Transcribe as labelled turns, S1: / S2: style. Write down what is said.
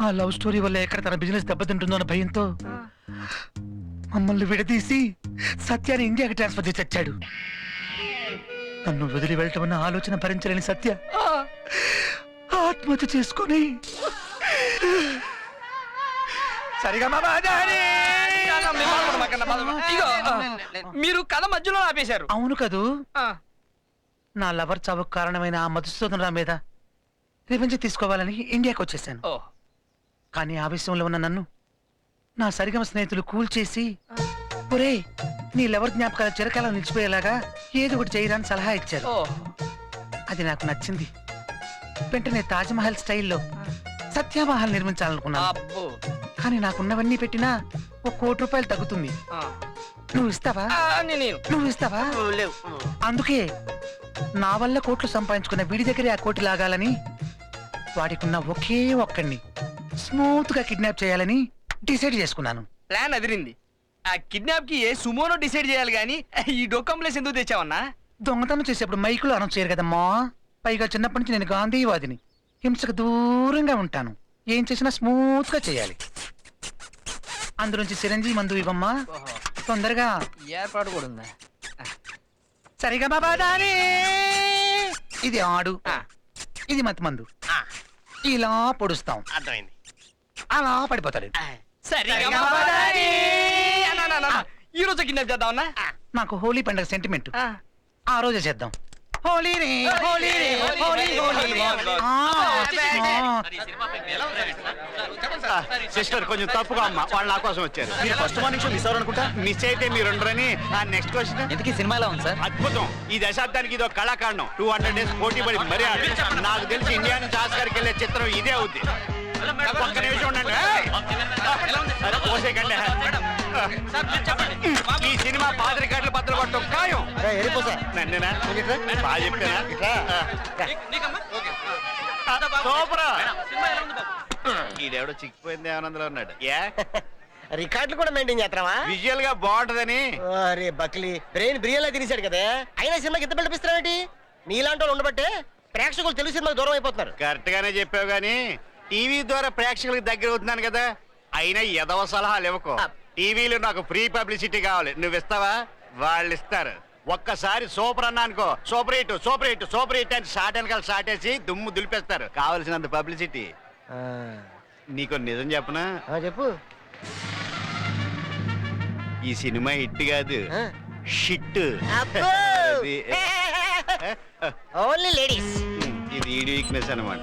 S1: ఆ love story వల్ల ఎక్కడ తన బిజినెస్ దెబ్బతింటుందో అన్న భయంతో మమ్మల్ని విడదీసి సత్యాన్ని ఇండియాకి ట్రాన్స్ఫర్ చేసి వచ్చాడు. నన్ను వదిలి వెళ్ళటం అన్న ఆలోచన భరించలేని సత్య ఆత్మహత్య చేసుకొని సరిగా
S2: మీరు కథ మధ్యలో ఆపేశారు.
S1: అవును కదూ. నా లవర్ చావుకు కారణమైన ఆ మధుసూదన్ రావు మీద రివెంజ్ తీసుకోవాలని ఇండియాకి వచ్చేసాను. కానీ ఆవేశంలో ఉన్న నన్ను నా సరిగమ స్నేహితులు కూల్చేసి, ఒరే నీ లవర్ జ్ఞాపకాలు చిరకాలం నిలిచిపోయేలాగా ఏదో ఒకటి చేయడానికి సలహా ఇచ్చారు. అది నాకు నచ్చింది. వెంటనే తాజ్మహల్ స్టైల్లో సత్యమహల్ నిర్మించాలనుకున్నాను. కానీ నాకున్నవన్నీ పెట్టినా ₹1 కోటి తగ్గుతుంది. నువ్వు ఇస్తావా? నువ్వు ఇస్తావా? అందుకే నా వల్ల కోట్లు సంపాదించుకున్న వీడి దగ్గరే ఆ కోటి లాగాలని, వాడికున్న ఒకే ఒక్కడిని స్మూత్ గా కిడ్నాప్ చేయాలని డిసైడ్ చేసుకున్నాను.
S2: ప్లాన్ అదిరింది. ఆ కిడ్నాప్ కి ఏ సుమోనో డిసైడ్ చేయాలి గానీ ఈ డొక్కం ప్లేస్ ఎందుకు తెచ్చావన్నా?
S1: దొంగతనం చేసేప్పుడు మైకులో అనౌన్స్ చేయరు కదమ్మా. పైగా చిన్నప్పటి నుంచి నేను గాంధీవాదిని. హింసకు దూరంగా ఉంటాను. ఏం చేసినా స్మూత్ గా చేయాలి. అందులోంచి సిరంజీ మందు ఇవ్వమ్మా తొందరగా.
S2: ఏర్పాటు కూడా ఉందా?
S1: సరిగా బాబాదాని. ఇది ఆడు, ఇది మత్తు మందు. ఇలా పొడుస్తాం,
S3: అర్థమైంది.
S1: అలా పడిపోతాడు.
S2: ఈ రోజు కిడ్నాప్ చేద్దామన్నా?
S1: నాకు హోలీ పండుగ సెంటిమెంట్. ఆ రోజే చేద్దాం. హోలీ రే హోలీ రే హోలీ హోలీ.
S3: సిస్టర్ కొంచెం తప్పుగా అమ్మా, వాళ్ళు నా కోసం వచ్చారు. మీరు ఫస్ట్ మార్నింగ్ షో మిస్ అవ్వరనుకుంటా. మిస్ అయితే మీరు ఉండరని. Next question.
S2: ఎందుకు సినిమాలో ఉంది సార్?
S3: అద్భుతం. ఈ దశాబ్దానికి ఇదో కళాకాండం. 200 days పోటీ పడి మరీ నాకు తెలిసి ఇండియా నుంచి ఆస్కార్కి వెళ్ళే చిత్రం ఇదే అవుద్ది. ఒక్క నిమిషం ఉండండి. పోసేకండి. ఈ సినిమా 10 రికార్డులు బద్దలు కొట్టడం ఖాయం. నన్నేనా? బాగా చెప్పానా? సూపరా. ఈడెవడో చిక్కిపోయింది ఆనందంలో ఉన్నాడు.
S4: రికార్డులు కూడా మెయింటైన్ చేస్తావా?
S3: విజువల్ గా బాగుంటదని.
S4: అరే బక్లీ బ్రెయిన్ బిర్యానీ తినేశాడు కదా. అయినా సినిమాకి ఎంత పిలిపిస్తున్నావేంటి? నీలాంటి వాళ్ళు ఉండబట్టే ప్రేక్షకులు తెలుగు సినిమాకి దూరం అయిపోతున్నారు.
S3: కరెక్ట్ గానే చెప్పావు గానీ టీవీ ద్వారా ప్రేక్షకులకు దగ్గర అవుతున్నాను కదా. అయినా ఎదవ సలహాలు ఇవ్వకు. టీవీలో నాకు ఫ్రీ పబ్లిసిటీ కావాలి. నువ్వు ఇస్తావా? వాళ్ళు ఇస్తారు. ఒక్కసారి సూపర్ అన్నా అనుకో, super hit super hit super hit అని షార్ట్ వెనకాల షార్ట్ వేసి దుమ్ము దులిపేస్తారు. కావలసినంత పబ్లిసిటీ. నీకు నిజం చెప్పనా?
S4: చెప్పు.
S3: ఈ సినిమా హిట్ కాదు, షిట్.
S4: Only ladies.
S3: ఇది ఈడి వీక్నెస్ అన్నమాట.